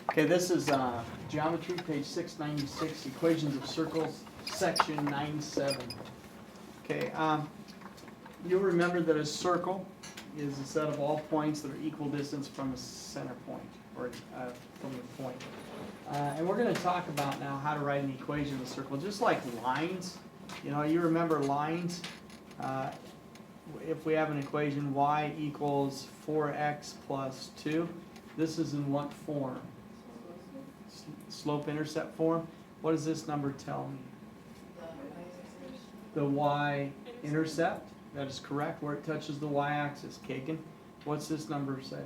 Okay, this is geometry, page 696, equations of circles, section 97. Okay, you'll remember that a circle is a set of all points that are equal distance from a center point, or from the point. And we're going to talk about now how to write an equation of a circle, just like lines. You know, you remember lines. If we have an equation y equals 4x plus 2, this is in what form? Slope-intercept form. What does this number tell me? The y-intercept. That is correct, where it touches the y-axis. Kagan, what's this number say?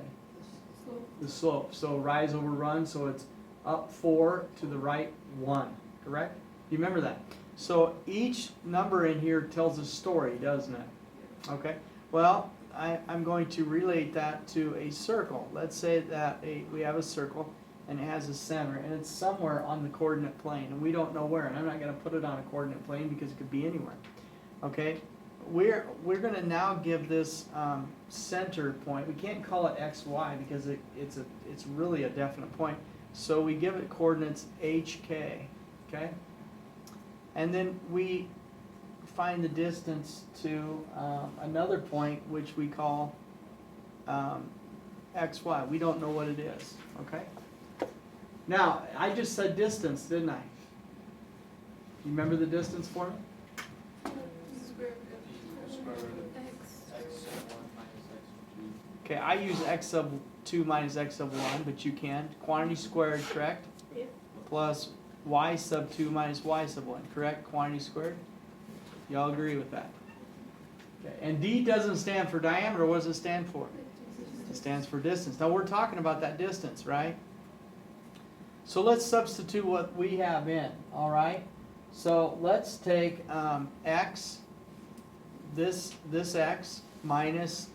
The slope. So rise over run, so it's up 4 to the right 1, correct? You remember that? So each number in here tells a story, doesn't it? Okay. Well, I'm going to relate that to a circle. Let's say that we have a circle and it has a center and it's somewhere on the coordinate plane and we don't know where, and I'm not going to put it on a coordinate plane because it could be anywhere. Okay. We're going to now give this center point. We can't call it xy because it's really a definite point. So we give it coordinates hk, okay? And then we find the distance to another point which we call xy. We don't know what it is, okay? Now, I just said distance, didn't I? You remember the distance for me? Okay, I use x sub 2 minus x sub 1, but you can. Quantity squared, correct? Yeah. Plus y sub 2 minus y sub 1, correct? Quantity squared? Y'all agree with that? Okay. And d doesn't stand for diameter. What does it stand for? It stands for distance. Now we're talking about that distance, right? So let's substitute what we have in, all right? So let's take x, this x minus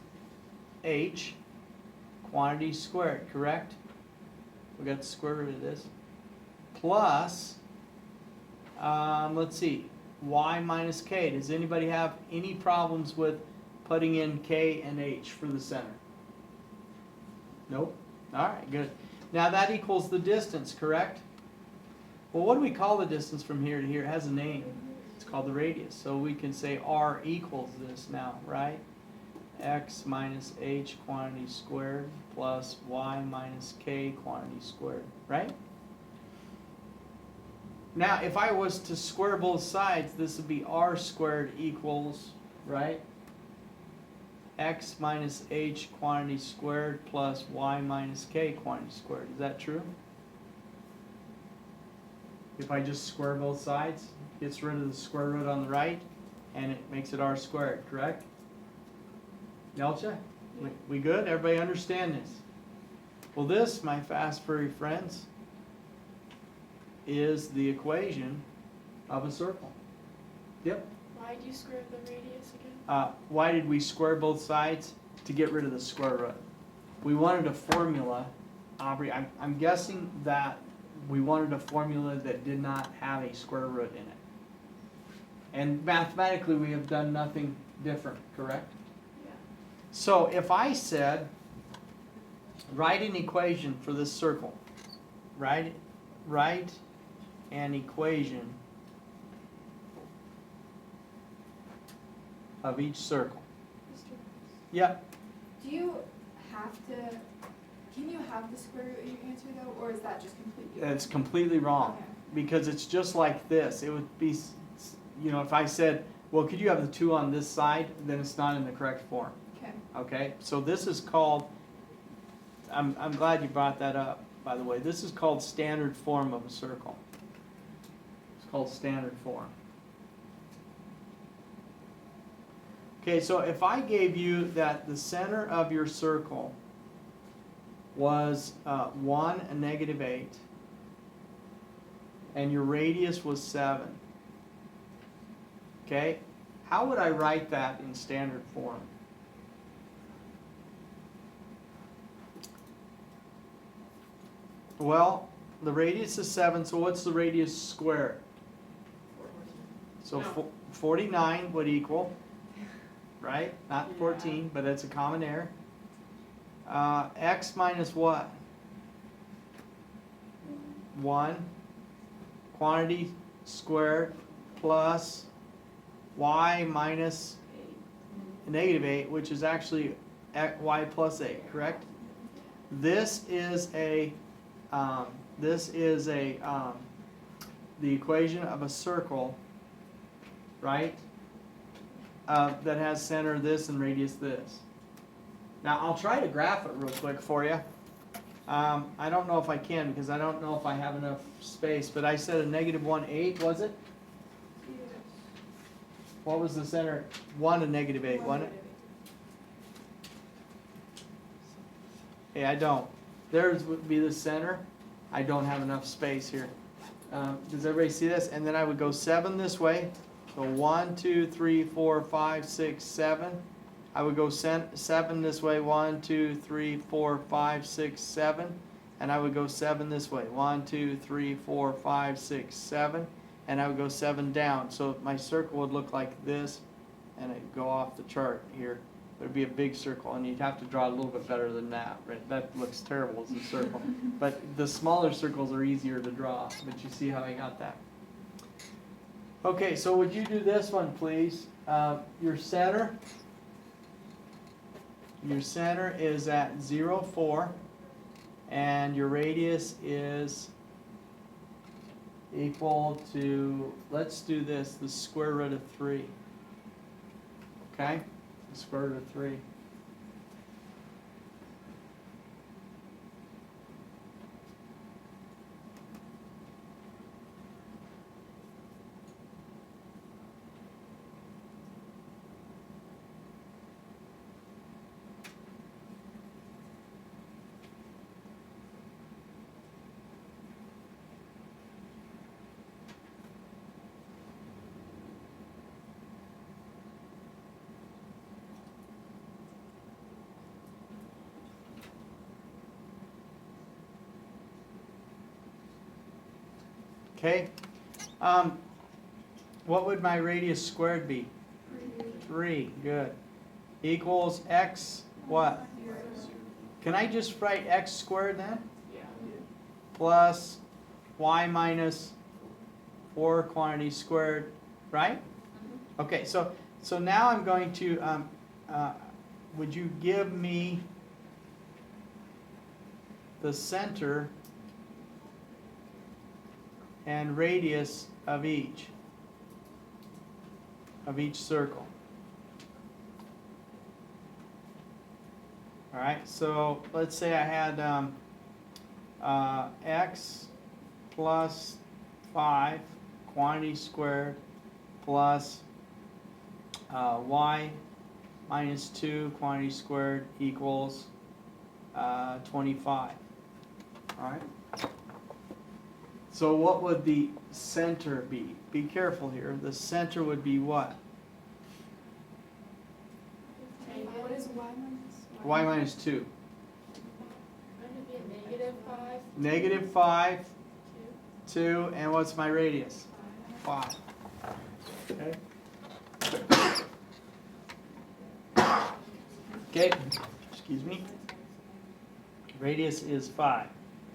h, quantity squared, correct? We got the square root of this. Plus, let's see, y minus k. Does anybody have any problems with putting in k and h for the center? Nope? All right, good. Now that equals the distance, correct? Well, what do we call the distance from here to here? It has a name. It's called the radius. So we can say r equals this now, right? X minus h quantity squared plus y minus k quantity squared, right? Now, if I was to square both sides, this would be r squared equals, right? X minus h quantity squared plus y minus k quantity squared. Is that true? If I just square both sides, it gets rid of the square root on the right, and it makes it r squared, correct? Nelcha? We good? Everybody understand this? Well, this, my fast furry friends, is the equation of a circle. Yep. Why did you square the radius again? Why did we square both sides? To get rid of the square root. We wanted a formula, Aubrey, I'm guessing that we wanted a formula that did not have a square root in it. And mathematically we have done nothing different, correct? Yeah. So if I said, write an equation for this circle, write an equation of each circle. Yep. Do you have to, can you have the square root in your answer though, or is that just completely wrong? It's completely wrong. Okay. Because it's just like this. It would be, you know, if I said, well, could you have the 2 on this side, then it's not in the correct form. Okay. Okay? So this is called, I'm glad you brought that up, by the way. This is called standard form of a circle. It's called standard form. Okay, so if I gave you that the center of your circle was 1 and negative 8, and your radius was 7, okay, how would I write that in standard form? Well, the radius is 7, so what's the radius squared? So 49 would equal, right? Not 14, but that's a common error. X minus what? 1 quantity squared plus y minus -8, which is actually y plus 8, correct? This is a the equation of a circle, right? That has center this and radius this. Now I'll try to graph it real quick for you. I don't know if I can because I don't know if I have enough space, but I said a -1, 8, was it? What was the center? 1 and -8, wasn't it? Hey, I don't. Theirs would be the center. I don't have enough space here. Does everybody see this? And then I would go 7 this way. So 1, 2, 3, 4, 5, 6, 7. I would go 7 this way. 1, 2, 3, 4, 5, 6, 7. And I would go 7 this way. 1, 2, 3, 4, 5, 6, 7. And I would go 7 down. So my circle would look like this, and it'd go off the chart here. There'd be a big circle, and you'd have to draw a little bit better than that, right? That looks terrible as a circle. But the smaller circles are easier to draw, but you see how I got that. Okay, so would you do this one, please? Your center is at 0, 4, and your radius is equal to, let's do this, the square root of 3. Okay? The square root of 3. Okay, what would my radius squared be? 3, good. Equals x, what? Can I just write x squared then? Yeah. Plus y minus 4 quantity squared, right? Okay, so now I'm going to, would you give me the center and radius of each circle? All right, so let's say I had x plus 5 quantity squared plus y minus 2 quantity squared equals 25. All right. So what would the center be? Be careful here. The center would be what? What is y minus? Y minus 2. Wouldn't it be a -5? -5, 2? 2, and what's my radius? 5. Okay. Okay, excuse me. Radius is 5.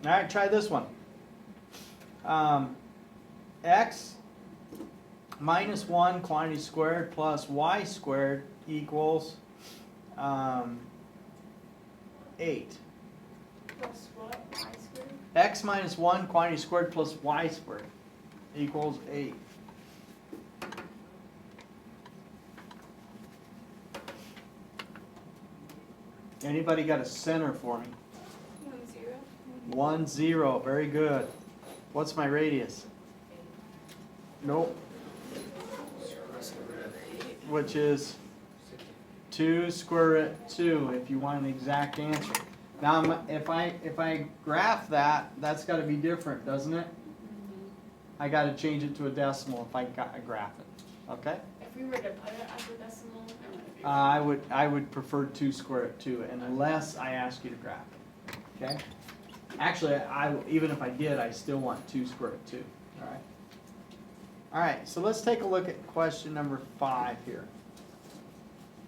All right, try this one. X minus 1 quantity squared plus y squared equals 8. Plus what? Y squared? X minus 1 quantity squared plus y squared equals 8. Anybody got a center for me? 1, 0. 1, 0. Very good. What's my radius? Nope. Which is 2 square root 2 if you want an exact answer. Now if I graph that, that's got to be different, doesn't it? I got to change it to a decimal if I graph it. Okay? If we were to put it as a decimal, it would be. I would prefer 2 square root 2 unless I ask you to graph it. Okay? Actually, even if I did, I still want 2 square root 2. All right. All right. So let's take a look at question number 5 here.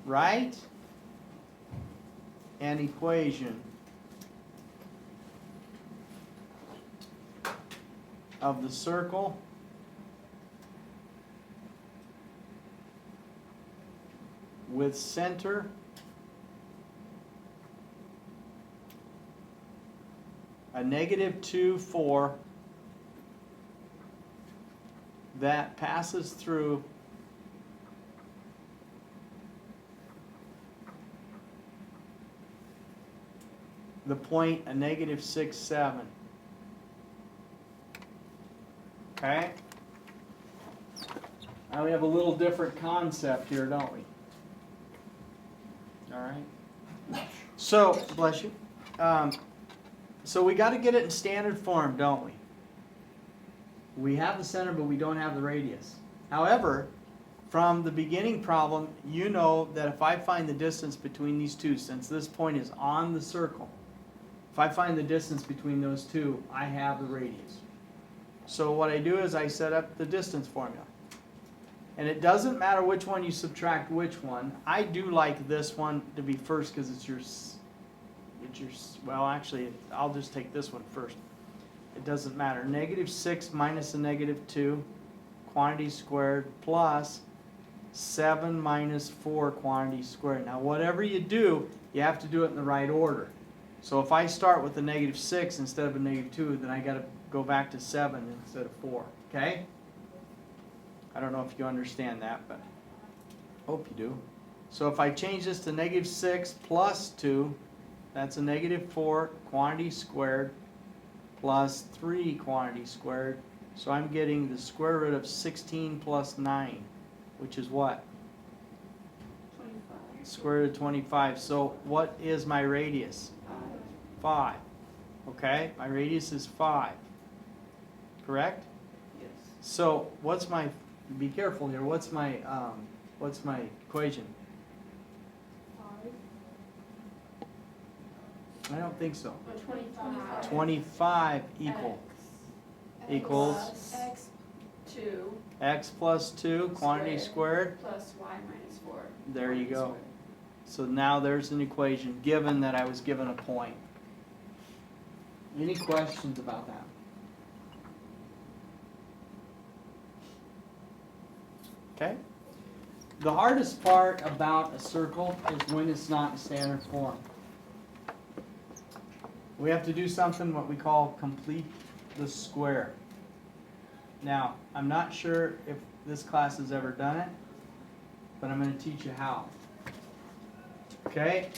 Write an equation of the circle with center a -2, 4 that passes through the point a -6, 7. Okay? Now we have a little different concept here, don't we? All right. So, bless you. So we got to get it in standard form, don't we? We have the center, but we don't have the radius. However, from the beginning problem, you know that if I find the distance between these two, since this point is on the circle, if I find the distance between those two, I have the radius. So what I do is I set up the distance formula. And it doesn't matter which one you subtract which one. I do like this one to be first because it's your, well actually, I'll just take this one first. It doesn't matter. -6 minus a -2, quantity squared, plus 7 minus 4 quantity squared. Now whatever you do, you have to do it in the right order. So if I start with a -6 instead of a -2, then I got to go back to 7 instead of 4. Okay? I don't know if you understand that, but I hope you do. So if I change this to -6 plus 2, that's a -4 quantity squared plus 3 quantity squared. So I'm getting the square root of 16 plus 9, which is what? 25. Square root of 25. So what is my radius? 5. Okay, my radius is 5. Correct? Yes. So what's my, be careful here, what's my equation? 5. I don't think so. Or 25. 25 equals X 2 x plus 2 quantity squared. plus y minus 4. There you quantity go. squared. So now there's an equation given that I was given a point. Any questions about that? Okay. The hardest part about a circle is when it's not in standard form. We have to do something what we call complete the square. Now, I'm not sure if this class has ever done it, but I'm going to teach you how. Okay?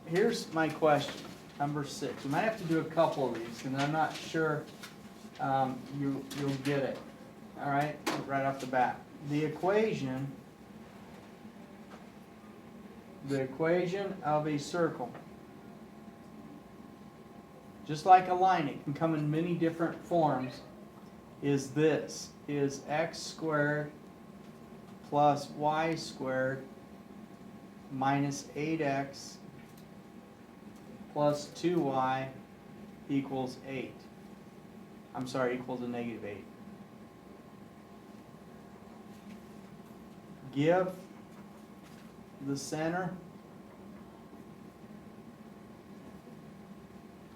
Here's my question, number 6. You might have to do a couple of these, and I'm not sure you'll get it. All right, right off the bat. The equation of a circle, just like a line, it can come in many different forms, is this, is x squared plus y squared minus 8x plus 2y equals 8. I'm sorry, equals a -8. Give the center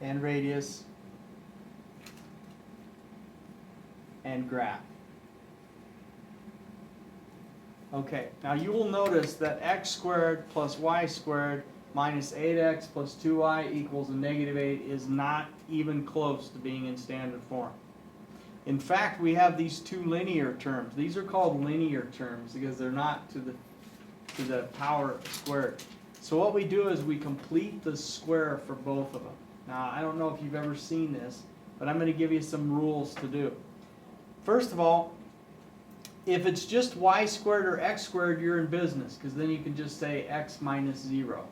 and radius and graph. Okay, now you will notice that x squared plus y squared minus 8x plus 2y equals a -8 is not even close to being in standard form. In fact, we have these two linear terms. These are called linear terms because they're not to the power squared. So what we do is we complete the square for both of them. Now, I don't know if you've ever seen this, but I'm going to give you some rules to do. First of all, if it's just y squared or x squared, you're in business because then you can just say x minus 0.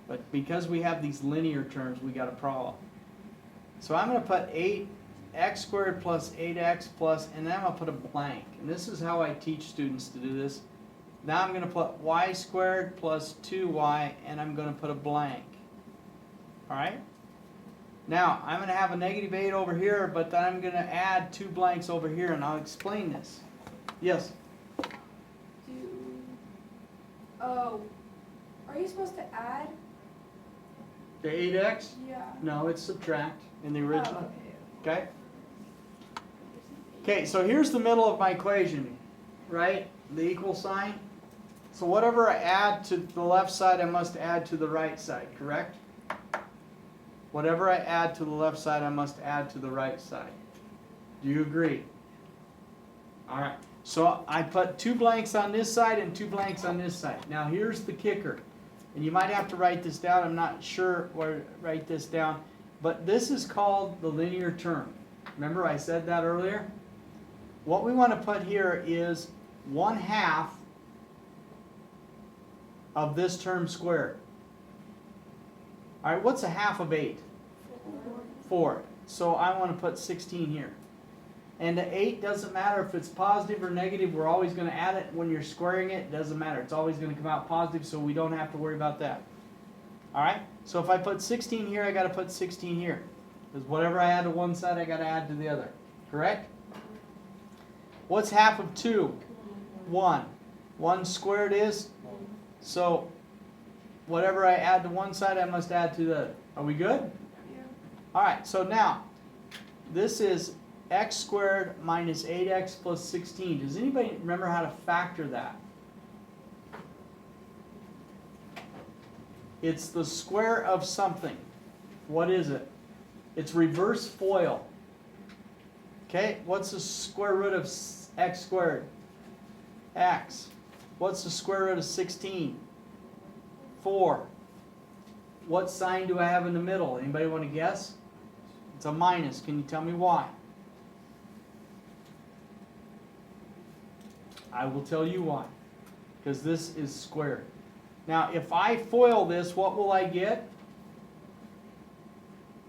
But because we have these linear terms, we got a problem. So I'm going to put 8x squared plus 8x plus, and then I'm going to put a blank. And this is how I teach students to do this. Now I'm going to put y squared plus 2y, and I'm going to put a blank. All right? Now, I'm going to have a -8 over here, but then I'm going to add 2 blanks over here, and I'll explain this. Yes? Oh, are you supposed to add? The 8x? Yeah. No, it's subtract in the original. Oh, okay. Okay? Okay, so here's the middle of my equation, right? The equal sign. So whatever I add to the left side, I must add to the right side, correct? Whatever I add to the left side, I must add to the right side. Do you agree? All right. So I put 2 blanks on this side and 2 blanks on this side. Now here's the kicker. And you might have to write this down. I'm not sure where to write this down. But this is called the linear term. Remember I said that earlier? What we want to put here is 1/2 of this term squared. All right, what's a half of 8? 4. So I want to put 16 here. And the 8 doesn't matter if it's positive or negative. We're always going to add it when you're squaring it. It doesn't matter. It's always going to come out positive, so we don't have to worry about that. All right? So if I put 16 here, I got to put 16 here. Because whatever I add to one side, I got to add to the other. Correct? What's half of 2? 1. 1 squared is? So whatever I add to one side, I must add to the other. Are we good? Yeah. All right, so now, this is x squared minus 8x plus 16. Does anybody remember how to factor that? It's the square of something. What is it? It's reverse FOIL. Okay, what's the square root of x squared? X. What's the square root of 16? 4. What sign do I have in the middle? Anybody want to guess? It's a minus. Can you tell me why? I will tell you why. Because this is squared. Now, if I FOIL this, what will I get?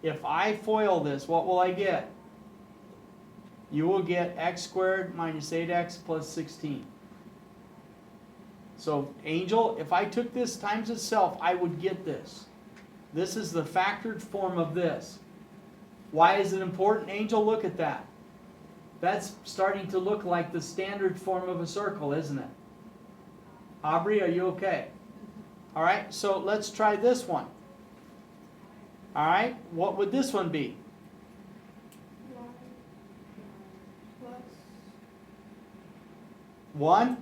If I FOIL this, what will I get? You will get x squared minus 8x plus 16. So, Angel, if I took this times itself, I would get this. This is the factored form of this. Why is it important? Angel, look at that. That's starting to look like the standard form of a circle, isn't it? Aubrey, are you okay? All right, so let's try this one. All right, what would this one be? Y plus 1. 1.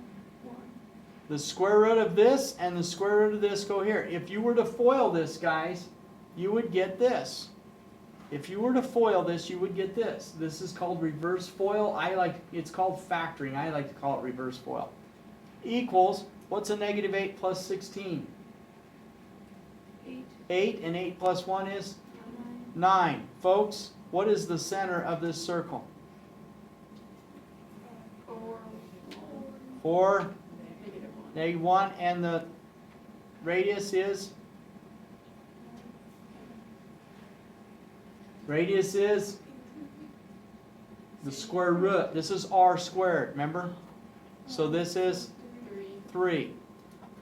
The square root of this and the square root of this go here. If you were to FOIL this, guys, you would get this. If you were to FOIL this, you would get this. This is called reverse FOIL. It's called factoring. I like to call it reverse FOIL. Equals, what's a negative 8 plus 16? 8. 8, and 8 plus 1 is 9. 9. Folks, what is the center of this circle? 4. 4, negative 1, and the radius is? Radius is the square root. This is r squared, remember? So this is 3.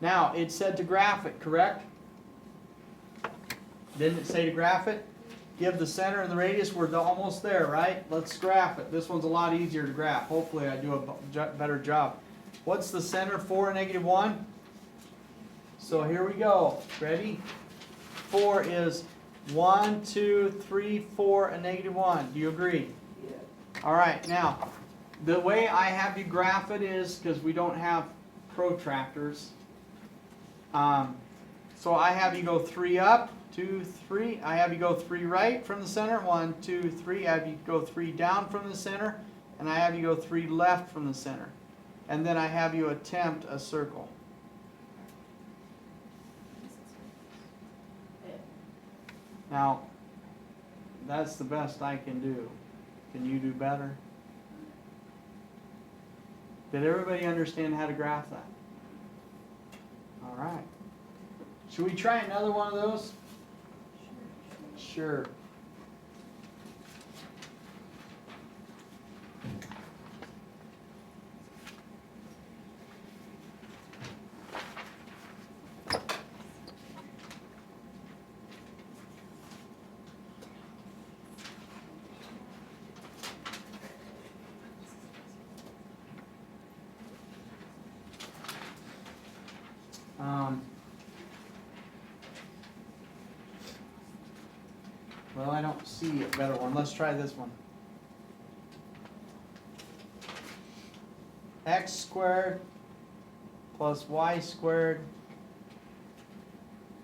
Now, it said to graph it, correct? Didn't it say to graph it? Give the center and the radius. We're almost there, right? Let's graph it. This one's a lot easier to graph. Hopefully I do a better job. What's the center for negative 1? So here we go. Ready? 4 is 1, 2, 3, 4, and negative 1. Do you agree? Yeah. All right. Now, the way I have you graph it is, because we don't have protractors, so I have you go 3 up, 2, 3. I have you go 3 right from the center. 1, 2, 3. I have you go 3 down from the center. And I have you go 3 left from the center. And then I have you attempt a circle. Now, that's the best I can do. Can you do better? Did everybody understand how to graph that? All right. Should we try another one of those? Sure. Well, I don't see a better one. Let's try this one. x squared plus y squared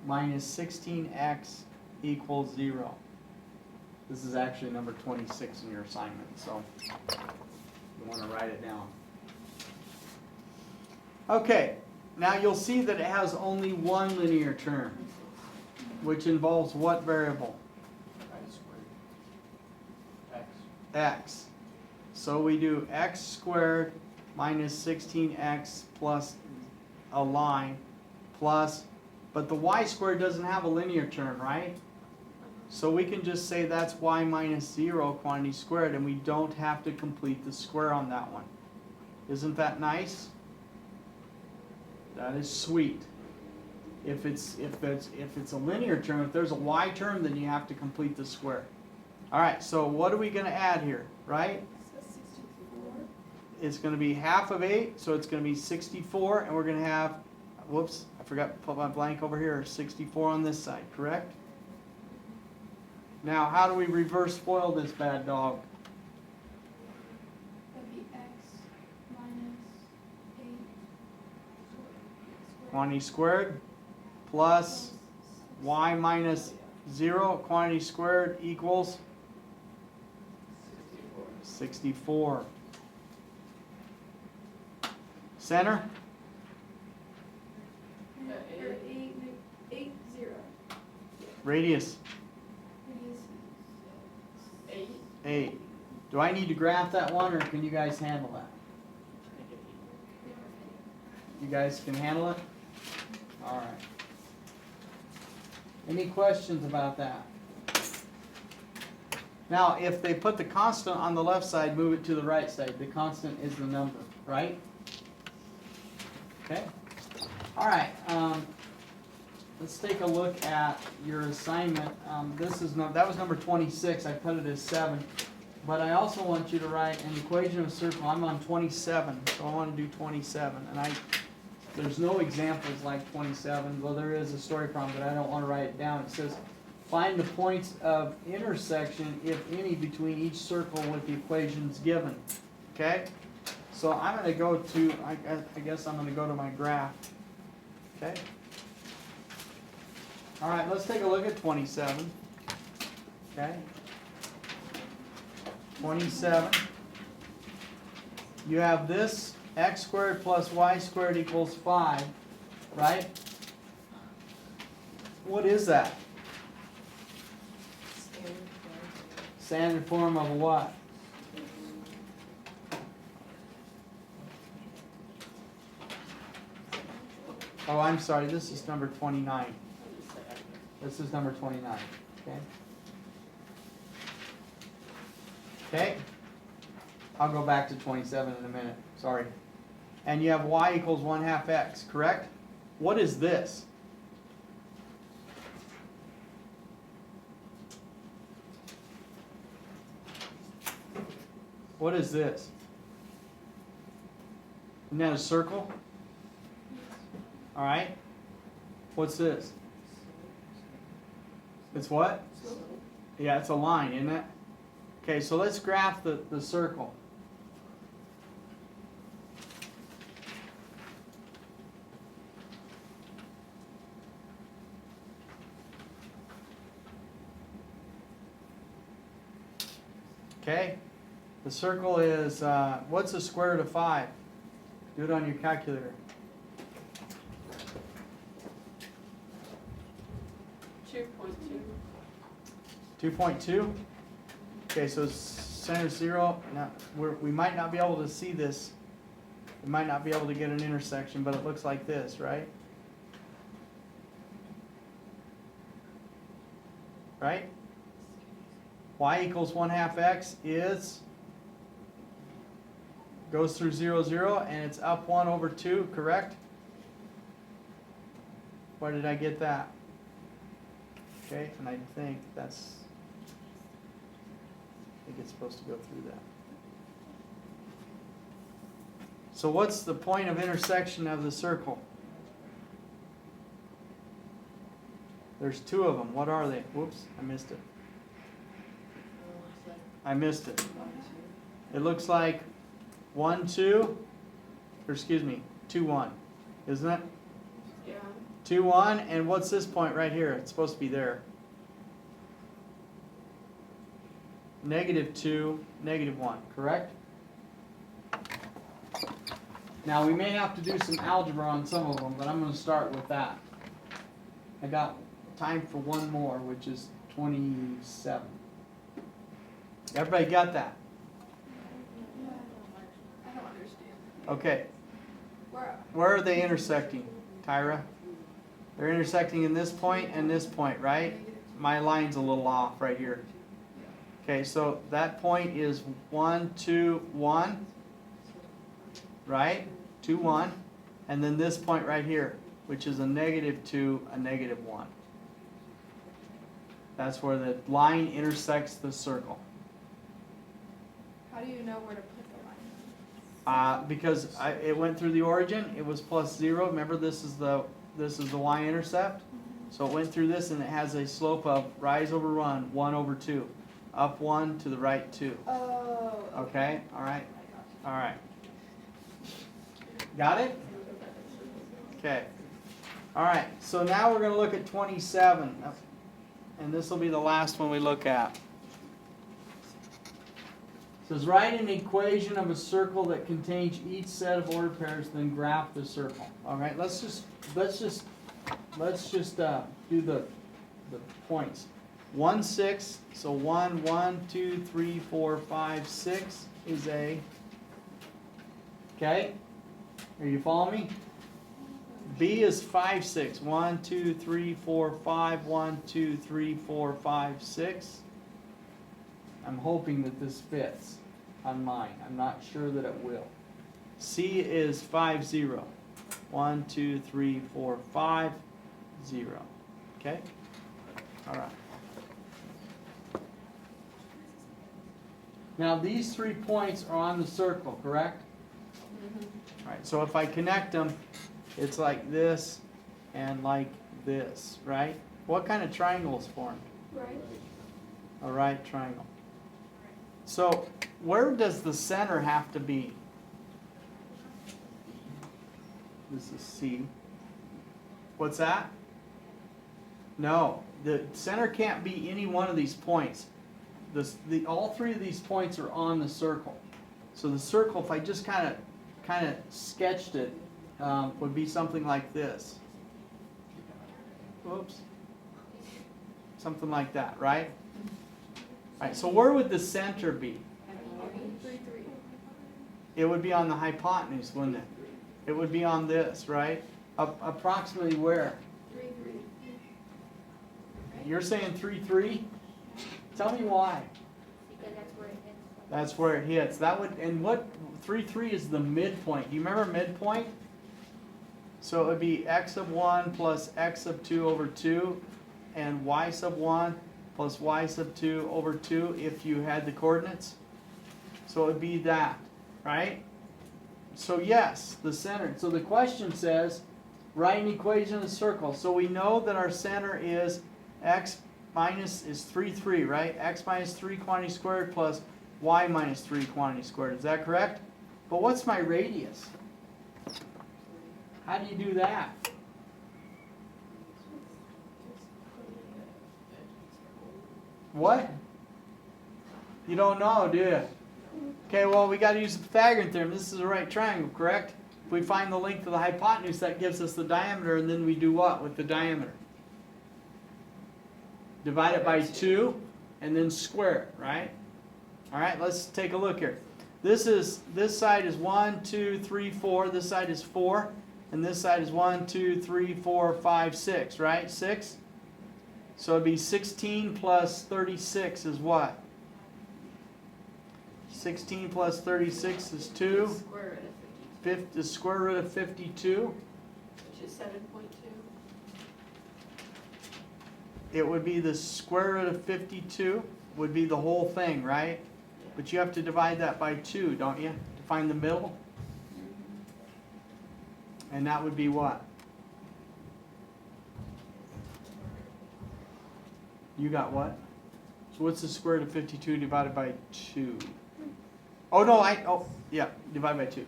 minus 16x equals 0. This is actually number 26 in your assignment, so you want to write it down. Okay, now you'll see that it has only one linear term, which involves what variable? X. So we do x squared minus 16x plus a line plus, but the y squared doesn't have a linear term, right? So we can just say that's y minus 0 quantity squared, and we don't have to complete the square on that one. Isn't that nice? That is sweet. If it's a linear term, if there's a y term, then you have to complete the square. All right, so what are we going to add here, right? So 64. It's going to be half of 8, so it's going to be 64, and we're going to have, whoops, I forgot to put my blank over here, 64 on this side, correct? Now, how do we reverse FOIL this bad dog? That'd be x minus 8 squared. Quantity squared plus y minus 0 quantity squared equals 64. Center? Or 8, 0. Radius? Radius is 8. Do I need to graph that one, or can you guys handle that? You guys can handle it? All right. Any questions about that? Now, if they put the constant on the left side, move it to the right side. The constant is the number, right? Okay. All right. Let's take a look at your assignment. That was number 26. I put it as 7. But I also want you to write an equation of a circle. I'm on 27, so I want to do 27. And there's no examples like 27. Well, there is a story problem, but I don't want to write it down. It says, find the points of intersection, if any, between each circle with the equations given. Okay? So I'm going to go to, I guess I'm going to go to my graph. Okay? All right, let's take a look at 27. Okay? 27. You have this x squared plus y squared equals 5, right? What is that? Standard form of what? Oh, I'm sorry, this is number 29. This is number 29, okay? Okay? I'll go back to 27 in a minute, sorry. And you have y equals 1/2 x, correct? What is this? What is this? Isn't that a circle? All right. What's this? It's what? Yeah, it's a line, isn't it? Okay, so let's graph the circle. Okay, the circle is, what's the square root of 5? Do it on your calculator. 2.2. Okay, so center 0. Now we might not be able to see this. We might not be able to get an intersection, but it looks like this, right? Right? Y equals 1/2 x is, goes through 0, 0, and it's up 1 over 2, correct? Where did I get that? Okay, and I think it's supposed to go through that. So what's the point of intersection of the circle? There's 2 of them. What are they? Whoops, I missed it. I missed it. It looks like 1, 2, or excuse me, 2, 1, isn't it? Yeah. 2, 1, and what's this point right here? It's supposed to be there. -2, -1, correct? Now we may have to do some algebra on some of them, but I'm going to start with that. I got time for one more, which is 27. Everybody got that? I don't understand. Okay. Where? Where are they intersecting, Tyra? They're intersecting in this point and this point, right? My line's a little off right here. Okay, so that point is 1, 2, 1, right? 2, 1, and then this point right here, which is a -2, a -1. That's where the line intersects the circle. How do you know where to put the line? Because it went through the origin, it was +0. Remember, this is the y-intercept. So it went through this, and it has a slope of rise over run, 1/2. Up 1 to the right 2. Oh. Okay, all right, I got all right. Got it? Okay. All right, so now we're going to look at 27. And this will be the last one we look at. It says, write an equation of a circle that contains each set of ordered pairs, then graph the circle. All right, let's just do the points. 1, 6. So 1, 1, 2, 3, 4, 5, 6 is A. Okay, are you following me? B is 5, 6. 1, 2, 3, 4, 5. 1, 2, 3, 4, 5, 6. I'm hoping that this fits on mine. I'm not sure that it will. C is 5, 0. 1, 2, 3, 4, 5, 0. Okay? All right. Now these 3 points are on the circle, correct? All right, so if I connect them, it's like this and like this, right? What kind of triangle is formed? Right. A right triangle. So where does the center have to be? This is C. What's that? No, the center can't be any one of these points. All 3 of these points are on the circle. So the circle, if I just kind of sketched it, would be something like this. Whoops. Something like that, right? All right, so where would the center be? 3, 3. It would be on the hypotenuse, wouldn't it? It would be on this, right? Approximately where? 3, 3. You're saying 3, 3? Tell me why. Because that's where it hits. That's where it hits. That would, and what 3, 3 is the midpoint. Do you remember midpoint? So it would be x of 1 plus x of 2 over 2 and y sub 1 plus y sub 2 over 2 if you had the coordinates. So it would be that, right? So yes, the center. So the question says, write an equation of the circle. So we know that our center is x minus is 3, 3, right? X minus 3 quantity squared plus y minus 3 quantity squared. Is that correct? But what's my radius? How do you do that? What? You don't know, do you? Okay, well, we got to use the Pythagorean theorem. This is a right triangle, correct? If we find the length of the hypotenuse, that gives us the diameter, and then we do what with the diameter? Divide it by 2, and then square it, right? All right, let's take a look here. This side is 1, 2, 3, 4. This side is 4. And this side is 1, 2, 3, 4, 5, 6, right? 6. So it'd be 16 plus 36 is what? 16 plus 36 is 2. Square root of 52. The square root of 52. Which is 7.2. It would be the square root of 52. Would be the whole thing, right? But you have to divide that by 2, don't you? To find the middle. And that would be what? You got what? So what's the square root of 52 divided by 2? Oh no, yeah, divide by 2.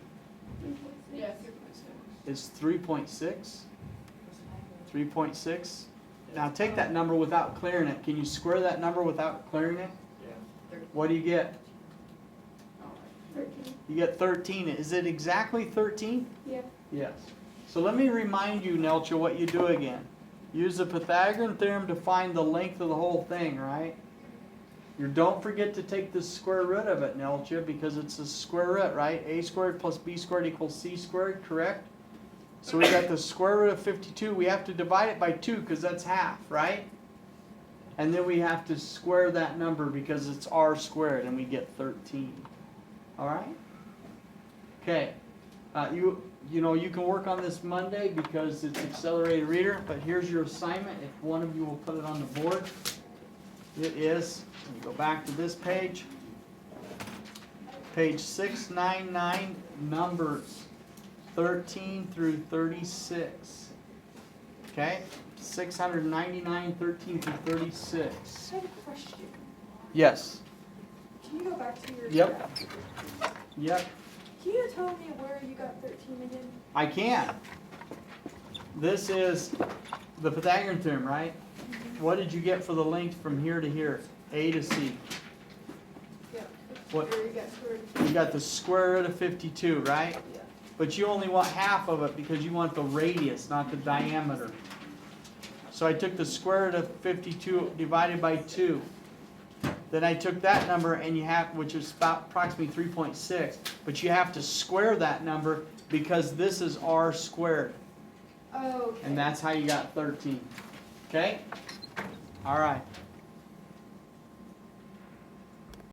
Yeah, 3.6. is 3.6. 3.6. Now take that number without clearing it. Can you square that number without clearing it? Yeah. What do you get? 13. You get 13. Is it exactly 13? Yeah. Yes. So let me remind you, Nelcha, what you do again. Use the Pythagorean theorem to find the length of the whole thing, right? You don't forget to take the square root of it, Nelcha, because it's a square root, right? A squared plus B squared equals C squared, correct? So we got the square root of 52. We have to divide it by 2 because that's half, right? And then we have to square that number because it's r squared, and we get 13. All right? Okay. You know, you can work on this Monday because it's accelerated reader, but here's your assignment. If one of you will put it on the board, it is, let me go back to this page, page 699, numbers 13 through 36. Okay? 699, 13 through 36. I have a question. Yes. Can you go back to your Yep. graph? Yep. Can you tell me where you got 13 again? I can. This is the Pythagorean theorem, right? What did you get for the length from here to here? A to C. Yeah. What? Or you got square root. You got the square root of 52, right? Yeah. But you only want half of it because you want the radius, not the diameter. So I took the square root of 52 divided by 2. Then I took that number and you have, which is about approximately 3.6, but you have to square that number because this is r squared. Oh, okay. And that's how you got 13. Okay? All right.